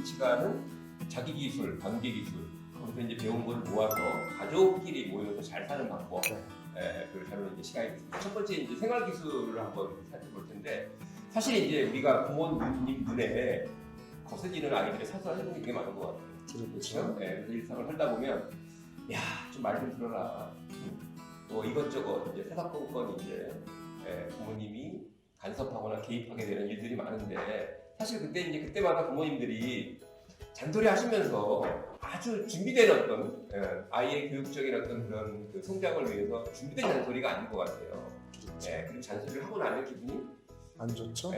위치가 하는 자기 기술, 관계 기술, 거기서 이제 배운 걸 모아서 가족끼리 모여서 잘 사는 방법, 그걸 다루는 이제 시간이 있습니다. 첫 번째 이제 생활 기술을 한번 살펴볼 텐데, 사실 이제 우리가 부모님 눈에 거슬리는 아이들의 사소한 행동이 되게 많은 것 같아요. 그렇죠? 그래서 일상을 살다 보면, 야, 좀 말 좀 들어라. 또 이것저것 이제 사사건건 이제 부모님이 간섭하거나 개입하게 되는 일들이 많은데, 사실 그때마다 부모님들이 잔소리 하시면서 아주 준비된 어떤 아이의 교육적인 어떤 그런 그 성장을 위해서 준비된 잔소리가 아닌 것 같아요. 그리고 잔소리를 하고 나면 기분이 안 좋죠?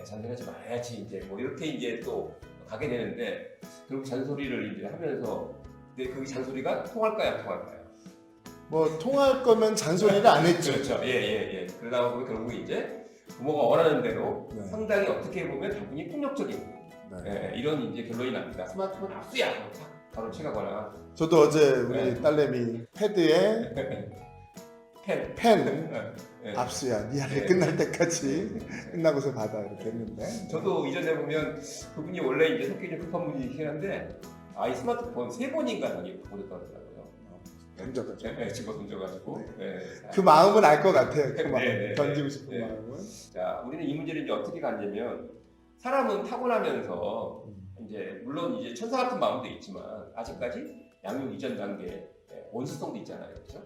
잔소리하지 말아야지 이제 뭐 이렇게 이제 또 가게 되는데, 결국 잔소리를 이제 하면서 근데 그 잔소리가 통할까요, 안 통할까요? 뭐 통할 거면 잔소리를 안 했죠. 그렇죠. 그러다 보면 결국 이제 부모가 원하는 대로 상당히 어떻게 보면 다분히 폭력적인 이런 이제 결론이 납니다. 스마트폰 압수야! 바로 채가거나. 저도 어제 우리 딸내미 패드에 펜 압수야, 네 할일 끝날 때까지 끝나고서 받아 이렇게 했는데. 저도 이전에 보면 그분이 원래 이제 성격이 좀 급한 분이긴 한데 아이 스마트폰 3번인가 보냈더라고요. 던져가지고. 집어 던져가지고. 그 마음은 알 것 같아요. 그 마음. 네. 던지고 싶은 마음은. 자, 우리는 이 문제를 이제 어떻게 갔냐면, 사람은 타고나면서 이제 물론 이제 천사 같은 마음도 있지만 아직까지 양육 이전 단계 원수성도 있잖아요, 그렇죠?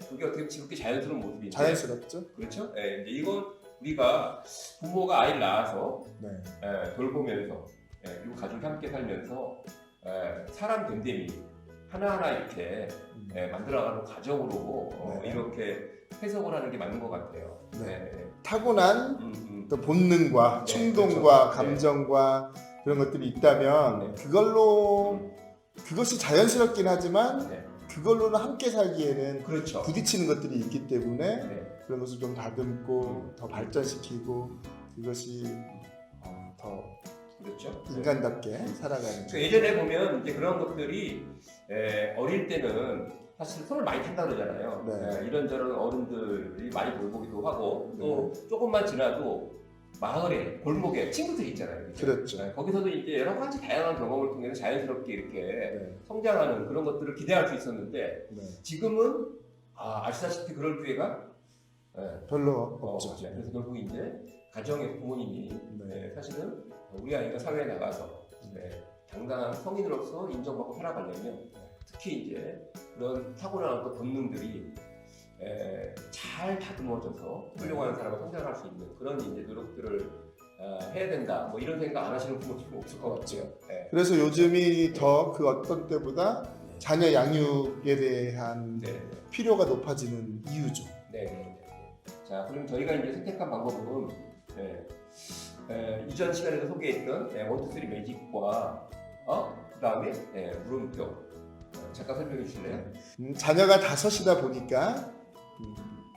그게 어떻게 그렇게 자연스러운 모습인데. 자연스럽죠. 그렇죠? 이제 이건 우리가 부모가 아이를 낳아서 돌보면서 그리고 가족이 함께 살면서 사람 됨됨이 하나하나 이렇게 만들어가는 과정으로 이렇게 해석을 하는 게 맞는 것 같아요. 타고난 또 본능과 충동과 감정과 그런 것들이 있다면 그것이 자연스럽긴 하지만 그걸로는 함께 살기에는 그렇죠. 부딪히는 것들이 있기 때문에 그런 것을 좀 다듬고 더 발전시키고 그것이 더 그렇죠. 인간답게 살아가는. 예전에 보면 이제 그런 것들이 어릴 때는 사실 손을 많이 탄다 그러잖아요. 이런저런 어른들이 많이 돌보기도 하고 또 조금만 지나도 마을에 골목에 친구들이 있잖아요. 그렇죠. 거기서도 이제 여러 가지 다양한 경험을 통해서 자연스럽게 이렇게 성장하는 그런 것들을 기대할 수 있었는데 지금은 아시다시피 그럴 기회가 별로 없죠. 그래서 결국 이제 가정의 부모님이 사실은 우리 아이가 사회에 나가서 당당한 성인으로서 인정받고 살아가려면 특히 이제 그런 타고난 어떤 본능들이 잘 다듬어져서 훌륭한 사람을 성장할 수 있는 그런 이제 노력들을 해야 된다. 뭐 이런 생각 안 하시는 부모님은 없을 것 같아요. 그래서 요즘이 더 그 어떤 때보다 자녀 양육에 대한 필요가 높아지는 이유죠. 자, 그럼 저희가 이제 선택한 방법은 이전 시간에도 소개했던 1, 2, 3 매직과 그다음에 물음표. 잠깐 설명해 주실래요? 자녀가 5이다 보니까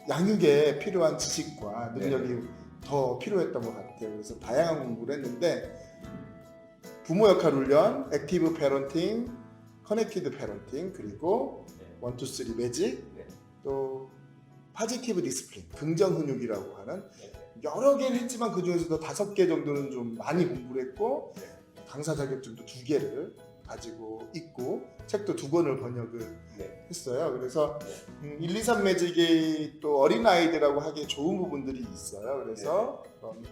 양육에 필요한 지식과 능력이 더 필요했던 것 같아요. 그래서 다양한 공부를 했는데 부모 역할 훈련, 액티브 패런팅, 커넥티드 패런팅, 그리고 1, 2, 3 매직, 또 파지티브 디스플린, 긍정 훈육이라고 하는 여러 개를 했지만 그 중에서도 5개 정도는 좀 많이 공부를 했고 강사 자격증도 2개를 가지고 있고 책도 2권을 번역을 했어요. 그래서 1, 2, 3 매직이 또 어린아이들하고 하기에 좋은 부분들이 있어요. 그래서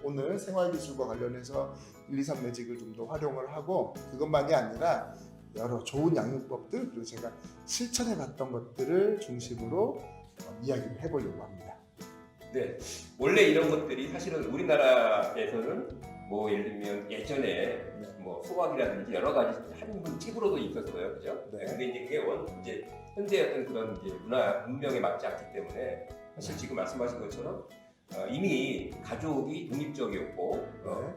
오늘 생활기술과 관련해서 1, 2, 3 매직을 좀 더 활용을 하고 그것만이 아니라 여러 좋은 양육법들 그리고 제가 실천해 봤던 것들을 중심으로 이야기를 해보려고 합니다. 원래 이런 것들이 사실은 우리나라에서는 뭐 예를 들면 예전에 뭐 소학이라든지 여러 가지 한문 책으로도 있었어요, 그죠? 근데 이제 그게 이제 현재 어떤 그런 이제 문명에 맞지 않기 때문에 사실 지금 말씀하신 것처럼 이미 가족이 독립적이었고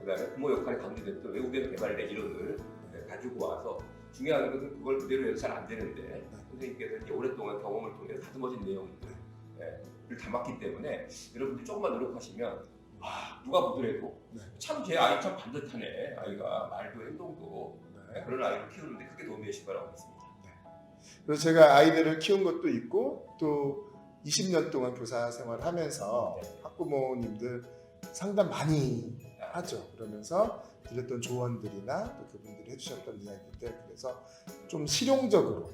그다음에 부모 역할이 강조됐던 외국에서 개발된 이론을 가지고 와서 중요한 것은 그걸 그대로 해서 잘 안 되는데 선생님께서 이제 오랫동안 경험을 통해서 다듬어진 내용들을 담았기 때문에 여러분들 조금만 노력하시면 누가 보더라도 참 제 아이 참 반듯하네. 아이가 말도 행동도 그런 아이를 키우는데 크게 도움이 되실 거라고 믿습니다. 그래서 제가 아이들을 키운 것도 있고 또 20년 동안 교사 생활하면서 학부모님들 상담 많이 하죠. 그러면서 드렸던 조언들이나 또 그분들이 해주셨던 이야기들, 그래서 좀 실용적으로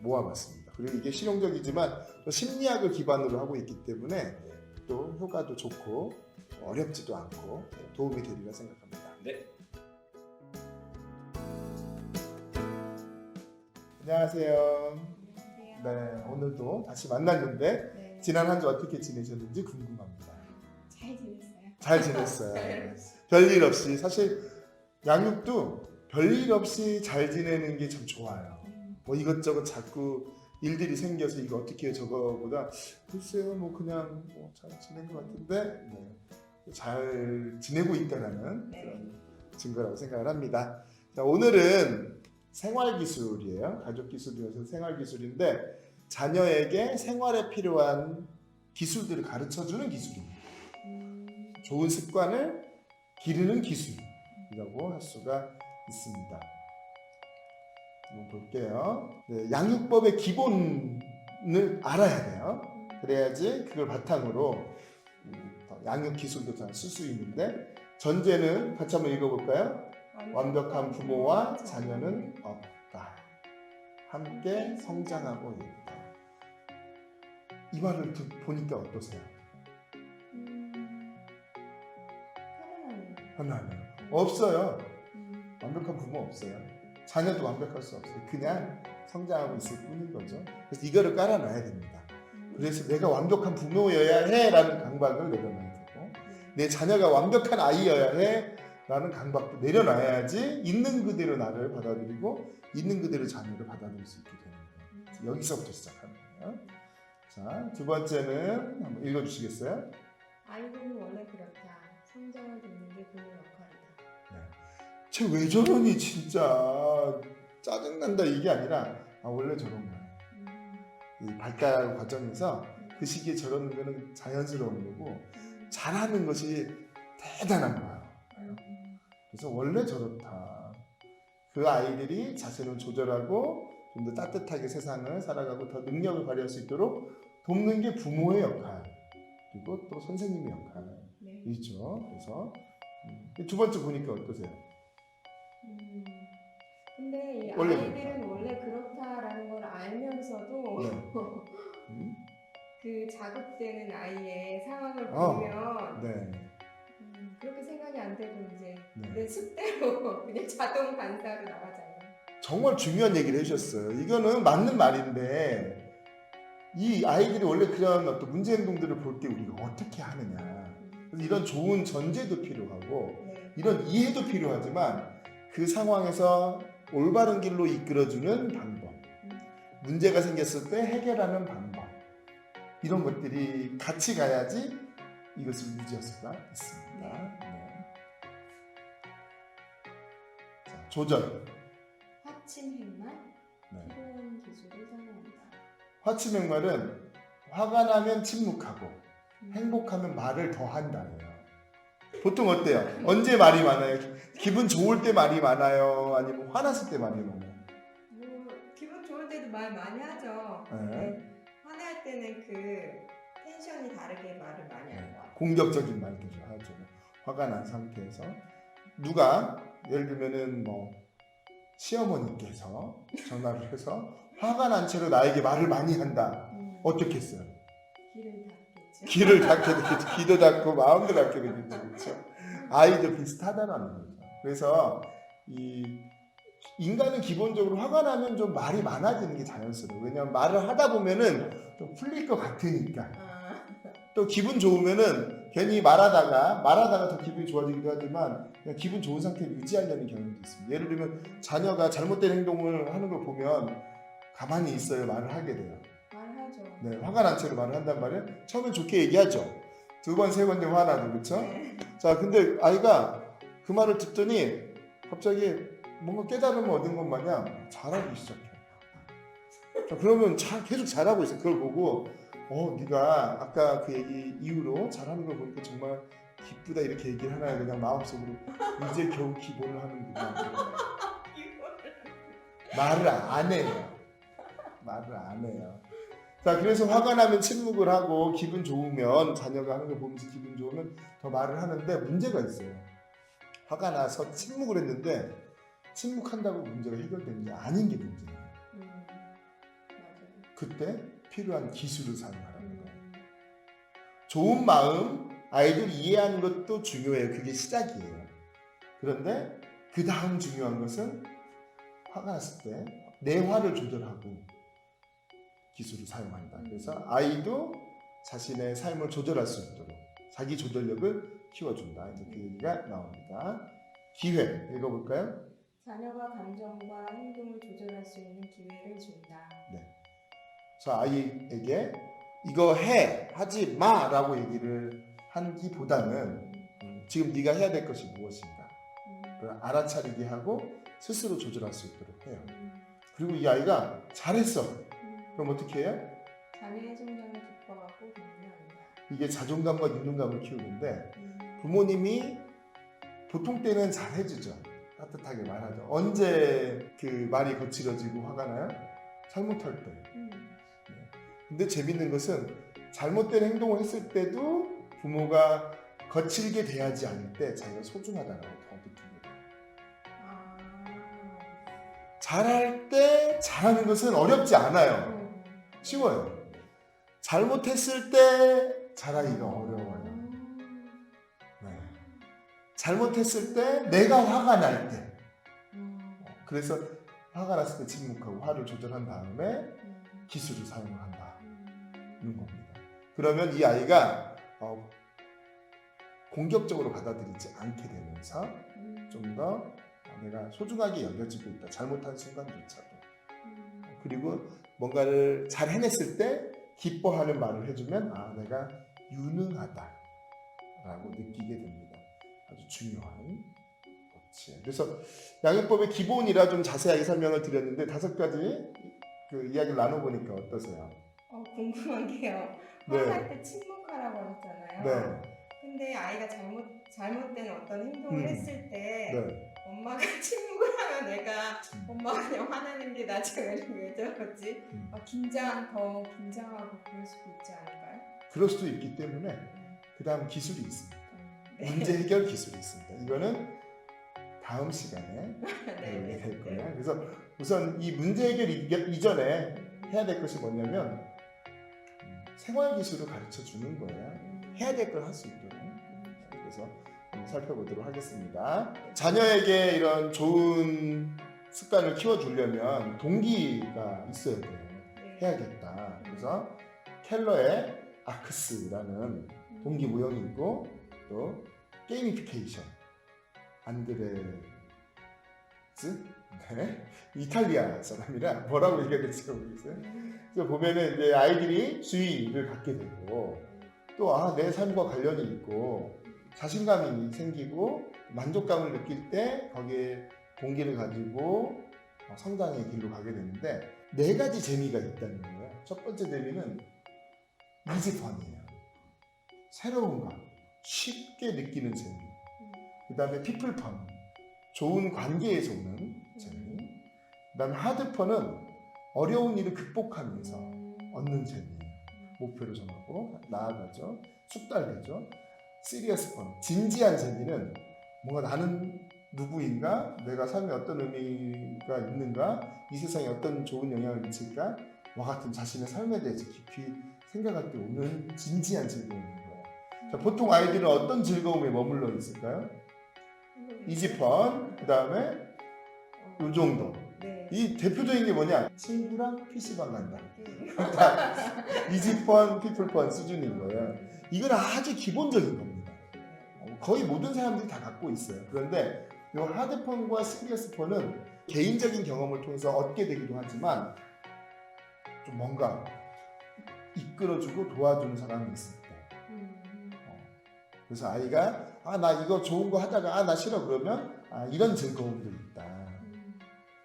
모아봤습니다. 그리고 이게 실용적이지만 또 심리학을 기반으로 하고 있기 때문에 또 효과도 좋고 어렵지도 않고 도움이 되리라 생각합니다. 네. 안녕하세요. 안녕하세요. 네, 오늘도 다시 만났는데 네. 지난 한 주 어떻게 지내셨는지 궁금합니다. 잘 지냈어요. 잘 지냈어요. 별일 없이, 사실 양육도 별일 없이 잘 지내는 게 참 좋아요. 뭐 이것저것 자꾸 일들이 생겨서 이거 어떻게 해요 저거보다 글쎄요 뭐 그냥 뭐 잘 지낸 것 같은데 잘 지내고 있다라는 네. 그런 증거라고 생각을 합니다. 자, 오늘은 생활기술이에요. 가족기술이어서 생활기술인데 자녀에게 생활에 필요한 기술들을 가르쳐주는 기술입니다. 좋은 습관을 기르는 기술이라고 할 수가 있습니다. 한번 볼게요. 네, 양육법의 기본을 알아야 돼요. 그래야지 그걸 바탕으로 양육 기술도 잘 쓸 수 있는데, 전제는 같이 한번 읽어볼까요? 완벽한 부모와 자녀는 없다. 함께 성장하고 있다. 이 말을 보니까 어떠세요? 하나는 없어요. 완벽한 부모 없어요. 자녀도 완벽할 수 없어요. 그냥 성장하고 있을 뿐인 거죠. 그래서 이거를 깔아놔야 됩니다. 그래서 내가 완벽한 부모여야 해라는 강박을 내려놔야 되고, 내 자녀가 완벽한 아이여야 해라는 강박도 내려놔야지 있는 그대로 나를 받아들이고 있는 그대로 자녀를 받아들일 수 있게 되는 거예요. 그래서 여기서부터 시작하는 거예요. 자, 두 번째는 한번 읽어주시겠어요? 아이들은 원래 그렇다. 성장을 돕는 게 부모 역할이다. 쟤 왜 저러니 진짜 짜증난다 이게 아니라 원래 저런 거야. 이 발달 과정에서 그 시기에 저러는 거는 자연스러운 거고 잘하는 것이 대단한 거야. 그래서 원래 저렇다. 그 아이들이 자신을 조절하고 좀 더 따뜻하게 세상을 살아가고 더 능력을 발휘할 수 있도록 돕는 게 부모의 역할, 그리고 또 선생님의 역할이죠. 그래서 두 번째 보니까 어떠세요? 근데 이 원래 아이들은 원래 그렇다라는 걸 알면서도 그 자극되는 아이의 상황을 보면 그렇게 생각이 안 되고 이제 내 습대로 그냥 자동 반사로 나가잖아요. 정말 중요한 얘기를 해주셨어요. 이거는 맞는 말인데 이 아이들이 원래 그런 어떤 문제 행동들을 볼 때 우리가 어떻게 하느냐, 그래서 이런 좋은 전제도 필요하고 이런 이해도 필요하지만 그 상황에서 올바른 길로 이끌어주는 방법, 문제가 생겼을 때 해결하는 방법, 이런 것들이 같이 가야지 이것을 유지할 수가 있습니다. 자, 조절. 화침행만 필요한 기술을 사용한다. 화침행말은 화가 나면 침묵하고 행복하면 말을 더 한다예요. 보통 어때요? 언제 말이 많아요? 기분 좋을 때 말이 많아요? 아니면 화났을 때 말이 많아요? 뭐 기분 좋을 때도 말 많이 하죠. 화날 때는 그 텐션이 다르게 말을 많이 하는 것 같아요. 공격적인 말들을 하죠. 화가 난 상태에서 누가 예를 들면은 뭐 시어머니께서 전화를 해서 화가 난 채로 나에게 말을 많이 한다. 어떻게 했어요? 길을 닫겠죠. 귀를 닫게 되겠죠. 귀도 닫고 마음도 닫게 되겠죠. 그렇죠? 아이도 비슷하다는 거죠. 그래서 이 인간은 기본적으로 화가 나면 좀 말이 많아지는 게 자연스러워요. 왜냐하면 말을 하다 보면은 좀 풀릴 것 같으니까. 또 기분 좋으면은 괜히 말하다가 더 기분이 좋아지기도 하지만 그냥 기분 좋은 상태를 유지하려는 경향도 있습니다. 예를 들면 자녀가 잘못된 행동을 하는 걸 보면 가만히 있어요. 말을 하게 돼요. 말하죠. 네, 화가 난 채로 말을 한단 말이에요. 처음엔 좋게 얘기하죠. 두 번, 세 번 되면 화나죠. 그렇죠? 자, 근데 아이가 그 말을 듣더니 갑자기 뭔가 깨달음을 얻은 것 마냥 잘하기 시작해요. 자, 그러면 계속 잘하고 있어요. 그걸 보고 네가 아까 그 얘기 이후로 잘하는 걸 보니까 정말 기쁘다 이렇게 얘기를 하나요? 그냥 마음속으로 이제 겨우 기본을 하는구나. 말을 안 해요. 자, 그래서 화가 나면 침묵을 하고 기분 좋으면 자녀가 하는 거 보면서 기분 좋으면 더 말을 하는데 문제가 있어요. 화가 나서 침묵을 했는데 침묵한다고 문제가 해결되는 게 아닌 게 문제예요. 맞아요. 그때 필요한 기술을 사용하라는 거예요. 좋은 마음, 아이들 이해하는 것도 중요해요. 그게 시작이에요. 그런데 그 다음 중요한 것은 화가 났을 때 내 화를 조절하고 기술을 사용한다. 그래서 아이도 자신의 삶을 조절할 수 있도록 자기 조절력을 키워준다. 이제 그 얘기가 나옵니다. 기회 읽어볼까요? 자녀가 감정과 행동을 조절할 수 있는 기회를 준다. 자, 아이에게 이거 해, 하지 마라고 얘기를 하기보다는 지금 네가 해야 될 것이 무엇인가 그걸 알아차리게 하고 스스로 조절할 수 있도록 해요. 그리고 이 아이가 잘했어. 그럼 어떻게 해요? 자녀의 성장을 기뻐하고 격려한다. 이게 자존감과 유능감을 키우는데 부모님이 보통 때는 잘해주죠. 따뜻하게 말하죠. 언제 그 말이 거칠어지고 화가 나요? 잘못할 때. 근데 재밌는 것은 잘못된 행동을 했을 때도 부모가 거칠게 대하지 않을 때 자기가 소중하다고 더 느낍니다. 잘할 때 잘하는 것은 어렵지 않아요. 쉬워요. 잘못했을 때 잘하기가 어려워요. 네. 잘못했을 때 내가 화가 날 때. 그래서 화가 났을 때 침묵하고 화를 조절한 다음에 기술을 사용을 한다는 겁니다. 그러면 이 아이가 공격적으로 받아들이지 않게 되면서 좀 더 내가 소중하게 여겨지고 있다. 잘못한 순간조차도. 그리고 뭔가를 잘 해냈을 때 기뻐하는 말을 해주면 내가 유능하다라고 느끼게 됩니다. 아주 중요한 법칙이에요. 그래서 양육법의 기본이라 좀 자세하게 설명을 드렸는데 5가지 그 이야기를 나눠보니까 어떠세요? 궁금한 게요. 네. 화날 때 침묵하라고 하셨잖아요. 네. 근데 아이가 잘못된 어떤 행동을 했을 때 네. 엄마가 침묵을 하면 내가 엄마가 그냥 화내는 게 나중에 왜 저러지? 더 긴장하고 그럴 수도 있지 않을까요? 그럴 수도 있기 때문에 그 다음 기술이 있습니다. 문제 해결 기술이 있습니다. 이거는 다음 시간에 배우게 될 거예요. 그래서 우선 이 문제 해결 이전에 해야 될 것이 뭐냐면 생활 기술을 가르쳐 주는 거예요. 해야 될 걸 할 수 있도록. 그래서 한번 살펴보도록 하겠습니다. 자녀에게 이런 좋은 습관을 키워주려면 동기가 있어야 돼요. 해야겠다. 그래서 켈러의 아크스라는 동기 모형이 있고 또 게이미피케이션 안드레즈 이탈리아 사람이라 뭐라고 얘기해야 될지 모르겠어요. 그래서 보면은 이제 아이들이 주의를 갖게 되고 또 내 삶과 관련이 있고 자신감이 생기고 만족감을 느낄 때 거기에 동기를 가지고 성장의 길로 가게 되는데 4가지 재미가 있다는 거예요. 첫 번째 재미는 이지펀이에요. 새로운 거 쉽게 느끼는 재미. 그 다음에 피플펀 좋은 관계에서 오는 재미. 그 다음에 하드펀은 어려운 일을 극복하면서 얻는 재미예요. 목표를 정하고 나아가죠. 숙달되죠. 시리어스 펀 진지한 재미는 뭔가 나는 누구인가, 내가 삶에 어떤 의미가 있는가, 이 세상에 어떤 좋은 영향을 미칠까 와 같은 자신의 삶에 대해서 깊이 생각할 때 오는 진지한 즐거움인 거예요. 자, 보통 아이들은 어떤 즐거움에 머물러 있을까요? 이지펀, 그 다음에 요 정도. 이 대표적인 게 뭐냐? 친구랑 PC방 간다. 이지펀, 피플펀 수준인 거예요. 이건 아주 기본적인 겁니다. 거의 모든 사람들이 다 갖고 있어요. 그런데 이 하드펀과 시리어스펀은 개인적인 경험을 통해서 얻게 되기도 하지만 좀 뭔가 이끌어주고 도와주는 사람이 있을 때. 그래서 아이가 나 이거 좋은 거 하다가 나 싫어 그러면 이런 즐거움도 있다.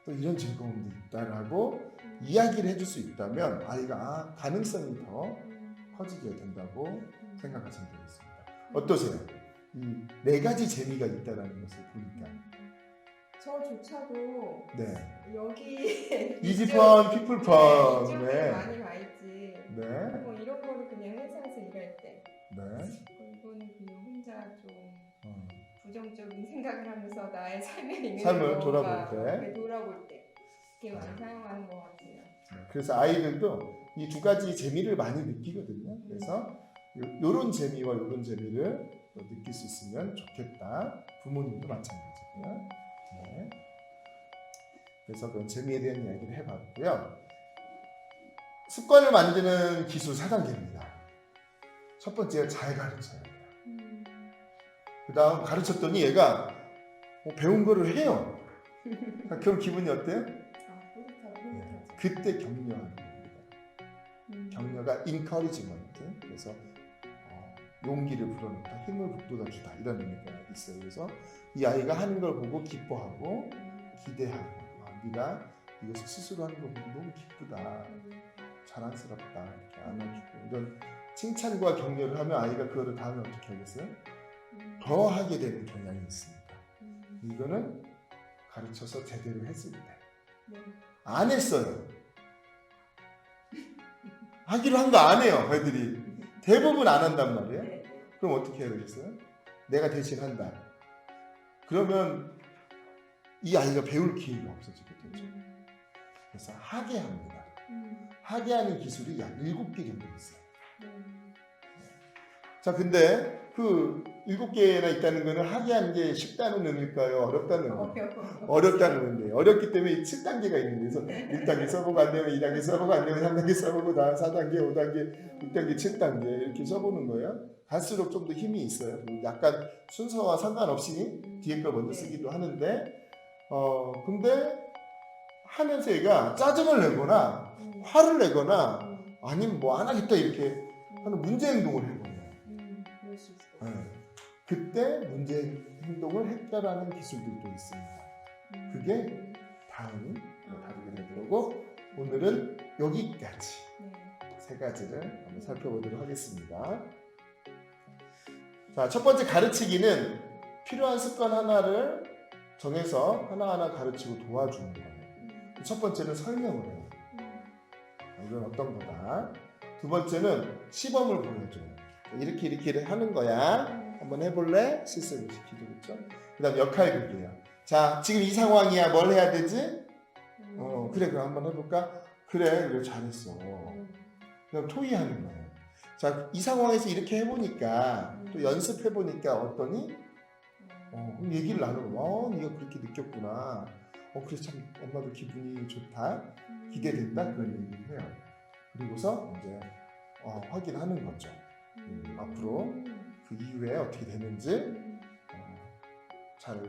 또 이런 즐거움도 있다라고 이야기를 해줄 수 있다면 아이가 가능성이 더 커지게 된다고 생각하시면 되겠습니다. 어떠세요? 이 4가지 재미가 있다라는 것을 보니까 저조차도 네. 여기 이지펀, 피플펀 이쪽에 많이 와 있지. 네. 뭐 이런 거를 그냥 회사에서 일할 때 네. 이거는 그냥 혼자 좀 부정적인 생각을 하면서 나의 삶의 의미를 삶을 뭔가 돌아볼 때. 이렇게 돌아볼 때 이렇게 많이 사용하는 것 같아요. 그래서 아이들도 이 두 가지 재미를 많이 느끼거든요. 그래서 요런 재미와 요런 재미를 느낄 수 있으면 좋겠다. 부모님도 마찬가지고요. 네. 그래서 그런 재미에 대한 이야기를 해봤고요. 습관을 만드는 기술 4단계입니다. 첫 번째가 잘 가르쳐야 돼요. 그 다음 가르쳤더니 얘가 배운 거를 해요. 그럼 기분이 어때요? 뿌듯하죠. 그때 격려하는 겁니다. 격려가 encouragement. 그래서 용기를 불어넣다, 힘을 북돋아주다 이런 의미가 있어요. 그래서 이 아이가 하는 걸 보고 기뻐하고 기대하고 네가 이것을 스스로 하는 걸 보고 너무 기쁘다, 자랑스럽다 이렇게 안아주고 이런 칭찬과 격려를 하면 아이가 그거를 다음에 어떻게 하겠어요? 더 하게 되는 경향이 있습니다. 이거는 가르쳐서 제대로 했을 때. 안 했어요. 하기로 한 거 안 해요, 애들이. 대부분 안 한단 말이에요. 그럼 어떻게 해야 되겠어요? 내가 대신 한다. 그러면 이 아이가 배울 기회가 없어지게 되죠. 그래서 하게 합니다. 하게 하는 기술이 약 7개 정도 있어요. 자, 근데 그 7개나 있다는 거는 하게 하는 게 쉽다는 의미일까요? 어렵다는 의미일까요? 어렵다는 의미예요. 어렵기 때문에 이 7단계가 있는 데서 1단계 써보고 안 되면 2단계 써보고 안 되면 3단계 써보고 다 4단계, 5단계, 6단계, 7단계 이렇게 써보는 거예요. 갈수록 좀 더 힘이 있어요. 약간 순서와 상관없이 뒤에 걸 먼저 쓰기도 하는데 근데 하면서 얘가 짜증을 내거나 화를 내거나 아니면 뭐 안 하겠다 이렇게 하는 문제 행동을 해버려요. 그럴 수 있을 것 같아요. 그때 문제 행동을 해결하는 기술들도 있습니다. 그게 다음 다루게 될 거고 오늘은 여기까지 세 가지를 한번 살펴보도록 하겠습니다. 자, 첫 번째 가르치기는 필요한 습관 하나를 정해서 하나하나 가르치고 도와주는 거예요. 첫 번째는 설명을 해요. 이건 어떤 거다. 두 번째는 시범을 보여줘요. 이렇게 하는 거야. 한번 해볼래? 실습을 시키죠, 그렇죠? 그다음 역할극이에요. 자, 지금 이 상황이야. 뭘 해야 되지? 그래, 그럼 한번 해볼까? 그래, 잘했어. 그럼 토의하는 거예요. 자, 이 상황에서 이렇게 해보니까 또 연습해보니까 어떠니? 그럼 얘기를 나누고, 네가 그렇게 느꼈구나. 그래서 참 엄마도 기분이 좋다. 기대된다. 그런 얘기를 해요. 그리고서 이제 확인하는 거죠. 앞으로 그 이후에 어떻게 되는지 잘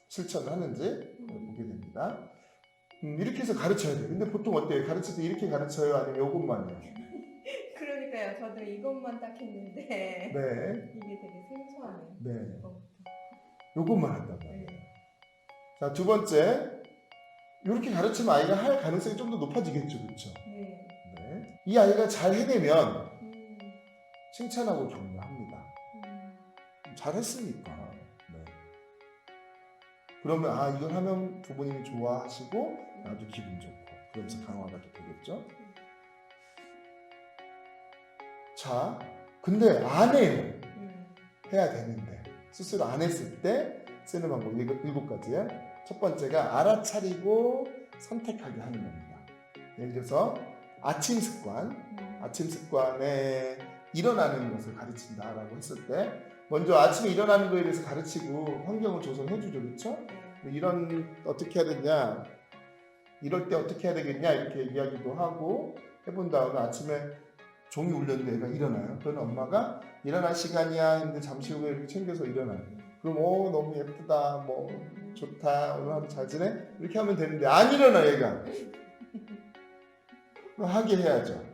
실천하는지 보게 됩니다. 이렇게 해서 가르쳐야 돼요. 근데 보통 어때요? 가르칠 때 이렇게 가르쳐요? 아니면 이것만요? 그러니까요. 저도 이것만 딱 했는데 네. 이게 되게 생소하네요. 네. 이것만 한단 말이에요. 자, 두 번째. 이렇게 가르치면 아이가 할 가능성이 좀 더 높아지겠죠. 그렇죠? 네. 네. 이 아이가 잘 해내면 칭찬하고 격려합니다. 잘했으니까. 네. 그러면 이걸 하면 부모님이 좋아하시고 나도 기분 좋고 그러면서 강화가 되겠죠. 자, 근데 안 해요. 해야 되는데 스스로 안 했을 때 쓰는 방법 7가지예요. 첫 번째가 알아차리고 선택하게 하는 겁니다. 예를 들어서 아침 습관에 일어나는 것을 가르친다라고 했을 때 먼저 아침에 일어나는 거에 대해서 가르치고 환경을 조성해 주죠. 그렇죠? 이런 어떻게 해야 되냐, 이럴 때 어떻게 해야 되겠냐 이렇게 이야기도 하고 해본 다음에 아침에 종이 울렸는데 애가 일어나요. 그러면 엄마가 일어날 시간이야 했는데 잠시 후에 이렇게 챙겨서 일어나요. 그럼 너무 예쁘다, 뭐 좋다, 오늘 하루 잘 지내? 이렇게 하면 되는데 안 일어나 얘가. 하게 해야죠.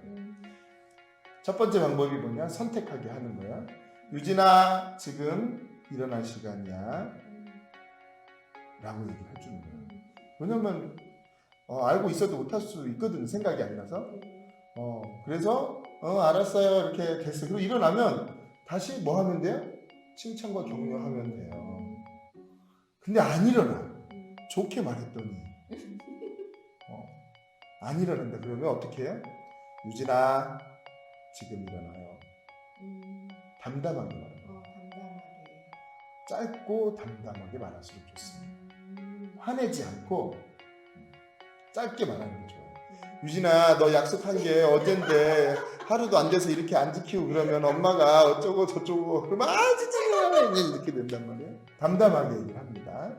첫 번째 방법이 뭐냐? 선택하게 하는 거야. 유진아, 지금 일어날 시간이야 라고 얘기를 해주는 거야. 왜냐면 알고 있어도 못할 수 있거든, 생각이 안 나서. 그래서 알았어요 이렇게 됐어. 그리고 일어나면 다시 뭐 하면 돼요? 칭찬과 격려하면 돼요. 근데 안 일어나. 좋게 말했더니 안 일어난다. 그러면 어떻게 해요? 유진아, 지금 일어나요. 담담하게 말해요. 담담하게. 짧고 담담하게 말할수록 좋습니다. 화내지 않고 짧게 말하는 게 좋아요. 유진아, 너 약속한 게 어젠데 하루도 안 돼서 이렇게 안 지키고 그러면 엄마가 어쩌고 저쩌고 그러면 진짜 이렇게 된단 말이에요. 담담하게 얘기를 합니다.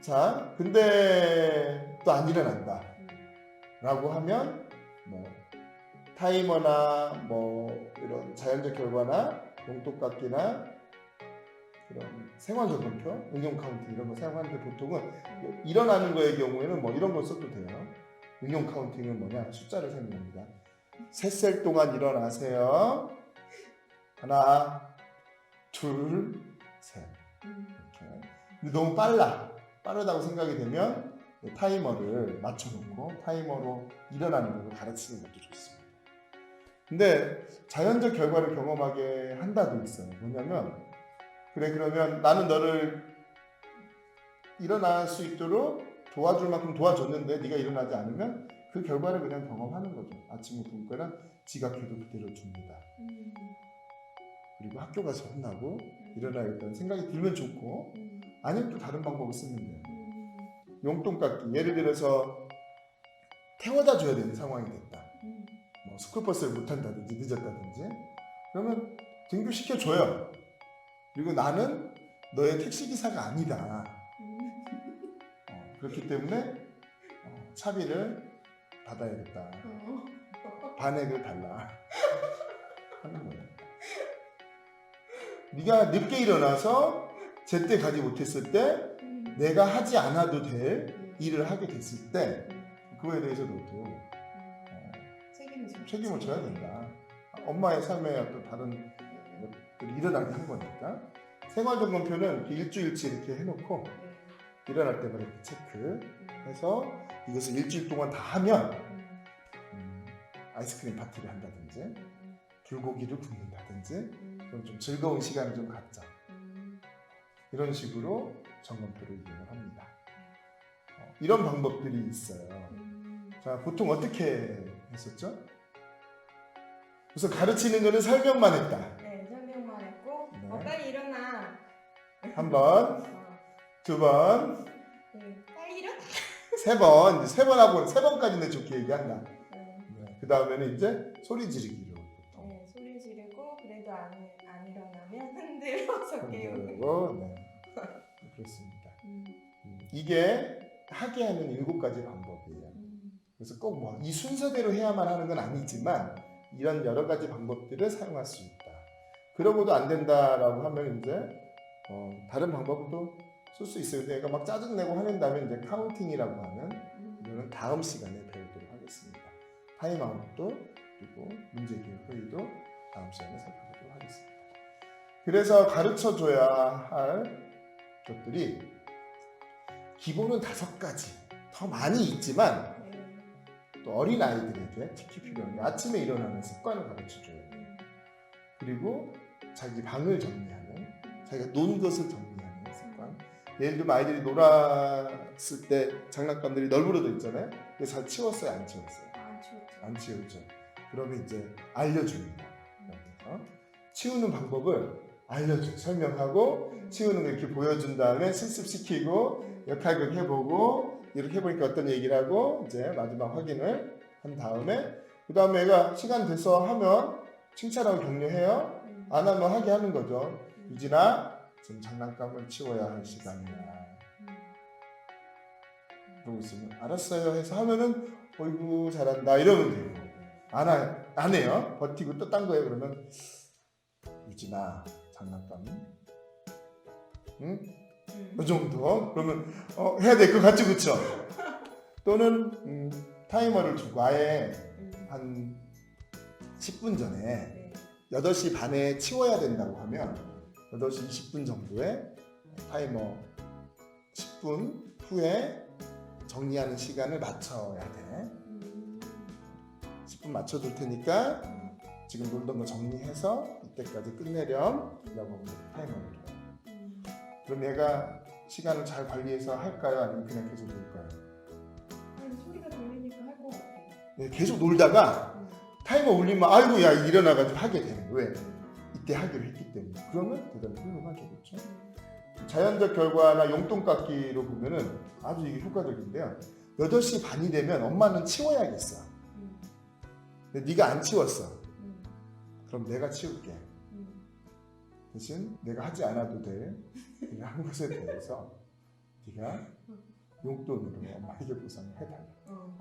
자, 근데 또 안 일어난다 라고 하면 뭐 타이머나 뭐 이런 자연적 결과나 용돈깎기나 그런 생활적분표, 응용 카운팅 이런 거 사용하는데 보통은 일어나는 거의 경우에는 뭐 이런 거 써도 돼요. 응용 카운팅은 뭐냐? 숫자를 세는 겁니다. 셋셀 동안 일어나세요. 하나, 둘, 셋. 이렇게. 근데 너무 빠르다고 생각이 되면 타이머를 맞춰놓고 타이머로 일어나는 걸 가르치는 것도 좋습니다. 근데 자연적 결과를 경험하게 한다도 있어요. 뭐냐면 그래, 그러면 나는 너를 일어날 수 있도록 도와줄 만큼 도와줬는데 네가 일어나지 않으면 그 결과를 그냥 경험하는 거죠. 아침에 굶을 거는 지각해도 그대로 줍니다. 그리고 학교 가서 혼나고 일어나야겠다는 생각이 들면 좋고, 아니면 또 다른 방법을 쓰면 돼요. 용돈 깎기. 예를 들어서 태워다 줘야 되는 상황이 됐다. 뭐 스쿨버스를 못 탄다든지 늦었다든지 그러면 등교시켜줘요. 그리고 나는 너의 택시기사가 아니다. 그렇기 때문에 차비를 받아야겠다. 반액을 달라 하는 거예요. 네가 늦게 일어나서 제때 가지 못했을 때 내가 하지 않아도 될 일을 하게 됐을 때 그거에 대해서 너도 책임을 져야 된다. 엄마의 삶에 어떤 다른 것들이 일어나게 한 거니까. 생활점검표는 일주일치 이렇게 해놓고 일어날 때마다 이렇게 체크해서 이것을 일주일 동안 다 하면 아이스크림 파티를 한다든지 불고기를 굽는다든지 그런 좀 즐거운 시간을 좀 갖자. 이런 식으로 점검표를 이용을 합니다. 이런 방법들이 있어요. 자, 보통 어떻게 했었죠? 우선 가르치는 거는 설명만 했다. 네, 설명만 했고 네. 빨리 일어나. 한 번, 두 번, 네, 빨리 일어나. 세 번. 세 번 하고 세 번까지는 좋게 얘기한다. 네. 네. 그 다음에는 이제 소리 지르기로. 네, 소리 지르고 그래도 안 일어나면 흔들어서 깨우고. 그리고 네. 그렇습니다. 이게 하게 하는 7가지 방법이에요. 그래서 꼭 뭐 이 순서대로 해야만 하는 건 아니지만 이런 여러 가지 방법들을 사용할 수 있다. 그러고도 안 된다라고 하면 이제 다른 방법도 쓸 수 있어요. 근데 얘가 막 짜증내고 화낸다면 이제 카운팅이라고 하는 이거는 다음 시간에 배우도록 하겠습니다. 타임아웃도 그리고 문제기억 회의도 다음 시간에 살펴보도록 하겠습니다. 그래서 가르쳐줘야 할 것들이 기본은 5가지. 더 많이 있지만 또 어린 아이들에게 특히 필요한 게 아침에 일어나는 습관을 가르쳐줘야 돼요. 그리고 자기 방을 정리하는, 자기가 논 것을 정리하는 습관. 예를 들면 아이들이 놀았을 때 장난감들이 널브러져 있잖아요. 그게 잘 치웠어요, 안 치웠어요? 안 치웠죠. 그러면 이제 알려줍니다. 치우는 방법을 알려줘요. 설명하고 치우는 거 이렇게 보여준 다음에 실습시키고 역할극 해보고 이렇게 해보니까 어떤 얘기를 하고 이제 마지막 확인을 한 다음에 그 다음에 애가 시간 돼서 하면 칭찬하고 격려해요. 안 하면 하게 하는 거죠. 유진아, 지금 장난감을 치워야 할 시간이야. 그러고 있으면 알았어요 해서 하면은 어이구 잘한다 이러면 돼요. 안 해요. 버티고 또 딴 거예요. 그러면 유진아, 장난감 응? 이 정도 그러면 해야 될 것 같죠, 그쵸? 또는 타이머를 두고 아예 한 10분 전에 8시 반에 치워야 된다고 하면 8시 20분 정도에 타이머 10분 후에 정리하는 시간을 맞춰야 돼. 10분 맞춰둘 테니까 지금 놀던 거 정리해서 이때까지 끝내렴 라고 타이머를 줘요. 그럼 얘가 시간을 잘 관리해서 할까요? 아니면 그냥 계속 놀까요? 아니, 소리가 들리니까 할 것 같아요. 네, 계속 놀다가 타이머 울리면 아이고 야 일어나가지고 하게 되는 거예요. 왜? 이때 하기로 했기 때문에. 그러면 대단히 훌륭하죠. 그렇죠? 자연적 결과나 용돈깎기로 보면은 아주 이게 효과적인데요. 8시 반이 되면 엄마는 치워야겠어. 근데 네가 안 치웠어. 그럼 내가 치울게. 대신 내가 하지 않아도 돼. 네가 한 것에 대해서 네가 용돈으로 엄마에게 보상을 해달라.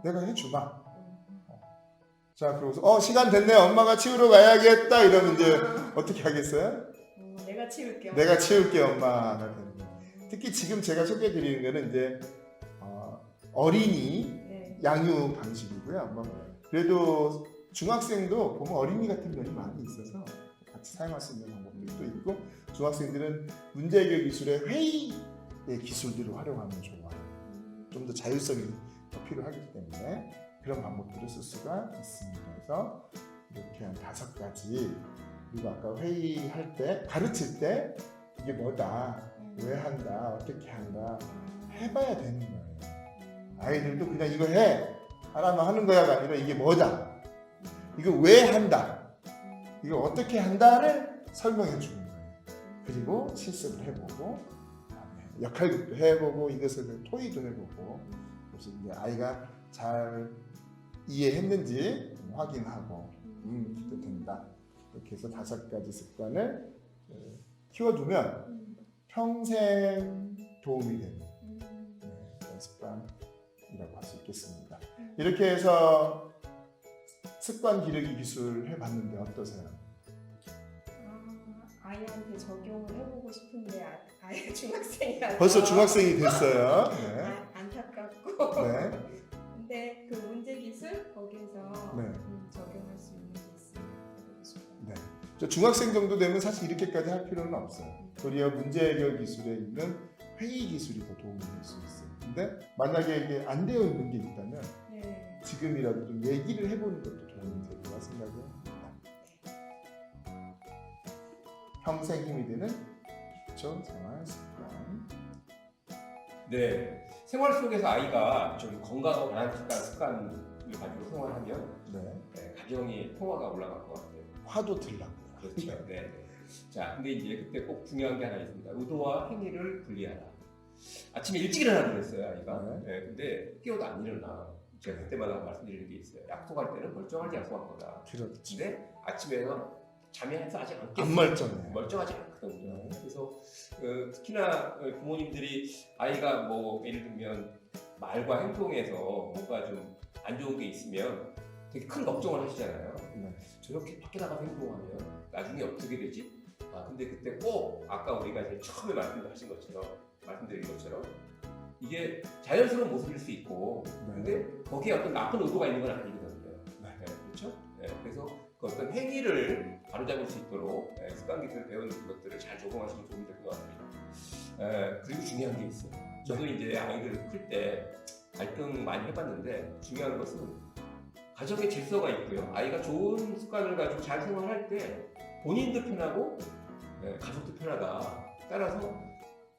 내가 해주마. 자, 그러고서 시간 됐네. 엄마가 치우러 가야겠다. 이러면 이제 어떻게 하겠어요? 내가 치울게. 내가 치울게 엄마가 되는 거예요. 특히 지금 제가 소개해드리는 거는 이제 어린이 네. 양육 방식이고요. 뭐 그래도 중학생도 보면 어린이 같은 면이 많이 있어서 같이 사용할 수 있는 방법들도 있고 중학생들은 문제 해결 기술의 회의의 기술들을 활용하면 좋아요. 좀 더 자율성이 더 필요하기 때문에 그런 방법들을 쓸 수가 있습니다. 그래서 이렇게 한 5가지 그리고 아까 회의할 때 가르칠 때 이게 뭐다, 왜 한다, 어떻게 한다 해봐야 되는 거예요. 아이들도 그냥 이거 해 하라면 하는 거야가 아니라 이게 뭐다, 이거 왜 한다, 이거 어떻게 한다를 설명해 주는 거예요. 그리고 실습을 해보고 역할극도 해보고 이것을 토의도 해보고 그래서 이제 아이가 잘 이해했는지 확인하고 그때 된다. 이렇게 해서 5가지 습관을 키워두면 평생 도움이 되는 그런 습관이라고 할 수 있겠습니다. 이렇게 해서 습관 기르기 기술 해봤는데 어떠세요? 아이한테 적용을 해보고 싶은데 아이가 중학생이라서 벌써 중학생이 됐어요. 네. 안타깝고 네. 근데 그 문제 기술 거기에서 네. 적용할 수 있는 게 있으면 해보고 싶어요. 네. 저 중학생 정도 되면 사실 이렇게까지 할 필요는 없어요. 도리어 문제 해결 기술에 있는 회의 기술이 더 도움이 될 수 있어요. 근데 만약에 이게 안 되어 있는 게 있다면 네. 지금이라도 좀 얘기를 해보는 것도 도움이 될 거라 생각해요. 평생 힘이 되는 기초 생활 습관. 네, 생활 속에서 아이가 좀 건강하고 바람직한 습관을 가지고 생활하면 네. 가정의 평화가 올라갈 것 같아요. 화도 들라고요. 그렇죠. 네. 자, 근데 이제 그때 꼭 중요한 게 하나 있습니다. 의도와 행위를 분리하라. 아침에 일찍 일어나기로 했어요, 아이가. 네. 근데 깨워도 안 일어나. 제가 그때마다 말씀드리는 게 있어요. 약속할 때는 멀쩡하지 약속한 거다. 그렇지. 근데 아침에는 잠이 해서 아직 안 깼어요. 안 멀쩡해. 멀쩡하지 않거든요. 그래서 특히나 부모님들이 아이가 뭐 예를 들면 말과 행동에서 뭔가 좀 안 좋은 게 있으면 되게 큰 걱정을 하시잖아요. 네. 저렇게 밖에 나가서 행동하면 나중에 어떻게 되지? 근데 그때 꼭 아까 우리가 이제 처음에 말씀드린 것처럼 이게 자연스러운 모습일 수 있고 근데 거기에 어떤 나쁜 의도가 있는 건 아니거든요. 네. 그렇죠? 그래서 그 어떤 행위를 바로잡을 수 있도록 습관 기술 배운 것들을 잘 적용하시면 도움이 될 것 같아요. 그리고 중요한 게 있어요. 저도 이제 아이들 클 때 갈등 많이 해봤는데 중요한 것은 가정의 질서가 있고요. 아이가 좋은 습관을 가지고 잘 생활할 때 본인도 편하고 가족도 편하다. 따라서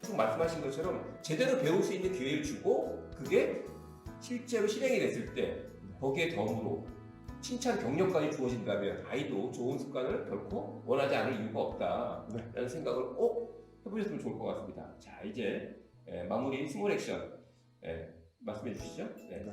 좀 말씀하신 것처럼 제대로 배울 수 있는 기회를 주고 그게 실제로 실행이 됐을 때 거기에 덤으로 칭찬 격려까지 주어진다면 아이도 좋은 습관을 결코 원하지 않을 이유가 없다라는 생각을 꼭 해보셨으면 좋을 것 같습니다. 자, 이제 마무리 스몰 액션 말씀해 주시죠. 네.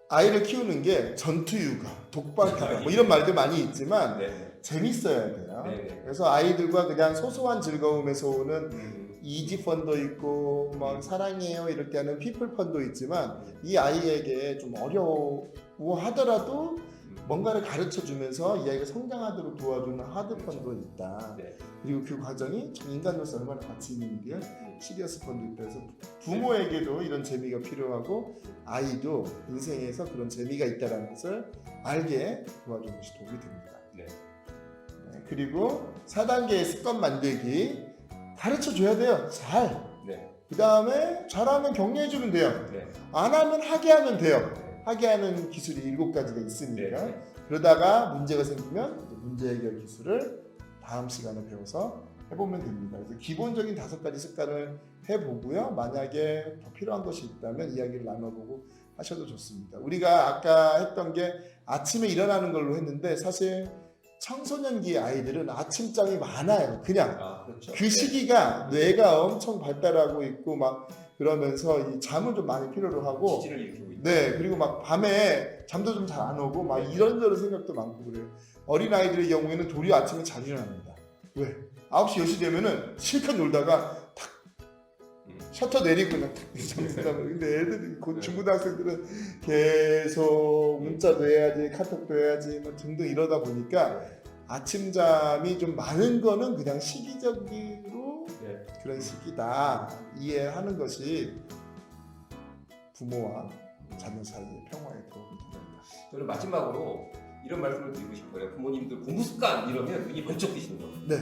아이를 키우는 게 전투육아, 독박육아 뭐 이런 말들 많이 있지만 재밌어야 돼요. 그래서 아이들과 그냥 소소한 즐거움에서 오는 이지펀도 있고 막 사랑해요 이럴 때 하는 피플펀도 있지만 이 아이에게 좀 어려워하더라도 뭔가를 가르쳐주면서 이 아이가 성장하도록 도와주는 하드펀도 있다. 그리고 그 과정이 인간으로서 얼마나 가치 있는 게 시리어스 펀도 있다. 그래서 부모에게도 이런 재미가 필요하고 아이도 인생에서 그런 재미가 있다는 것을 알게 도와주는 것이 도움이 됩니다. 그리고 4단계의 습관 만들기 가르쳐줘야 돼요. 잘. 그 다음에 잘하면 격려해주면 돼요. 안 하면 하게 하면 돼요. 하게 하는 기술이 7가지가 있으니까 그러다가 문제가 생기면 문제 해결 기술을 다음 시간에 배워서 해보면 됩니다. 그래서 기본적인 5가지 습관을 해보고요. 만약에 더 필요한 것이 있다면 이야기를 나눠보고 하셔도 좋습니다. 우리가 아까 했던 게 아침에 일어나는 걸로 했는데 사실 청소년기 아이들은 아침잠이 많아요. 그냥 그렇죠. 그 시기가 뇌가 엄청 발달하고 있고 막 그러면서 이 잠을 좀 많이 필요로 하고 지진을 일으키고 있다. 네, 그리고 막 밤에 잠도 좀 잘 안 오고 막 이런저런 생각도 많고 그래요. 어린 아이들의 경우에는 도리어 아침에 잘 일어납니다. 왜? 9시 10시 되면은 실컷 놀다가 탁 셔터 내리고 그냥 탁 잠든다. 근데 애들이 곧 중고등학생들은 계속 문자도 해야지 카톡도 해야지 뭐 등등 이러다 보니까 아침잠이 좀 많은 거는 그냥 시기적으로 그런 시기다 이해하는 것이 부모와 자녀 사이의 평화에 도움이 됩니다. 저는 마지막으로 이런 말씀을 드리고 싶어요. 부모님들 공부 습관 이러면 눈이 번쩍 뜨시는 거예요. 네.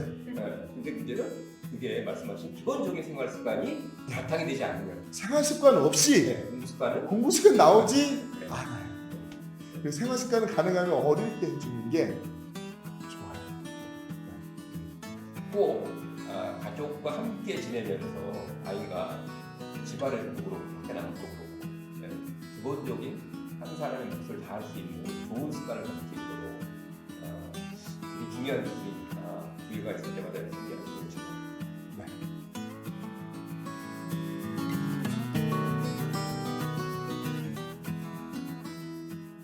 근데 문제는 그게 말씀하신 기본적인 생활 습관이 바탕이 되지 않으면 생활 습관 없이 공부 습관은 공부 습관 나오지 않아요. 그리고 생활 습관은 가능하면 어릴 때 해주는 게 좋아요. 꼭 가족과 함께 지내면서 아이가 집안에서도 그렇고 밖에 나가서도 그렇고 기본적인 한 사람의 몫을 다할 수 있는 좋은 습관을 가질 수 있도록 되게 중요한 부분이니까 기회가 있을 때마다 이렇게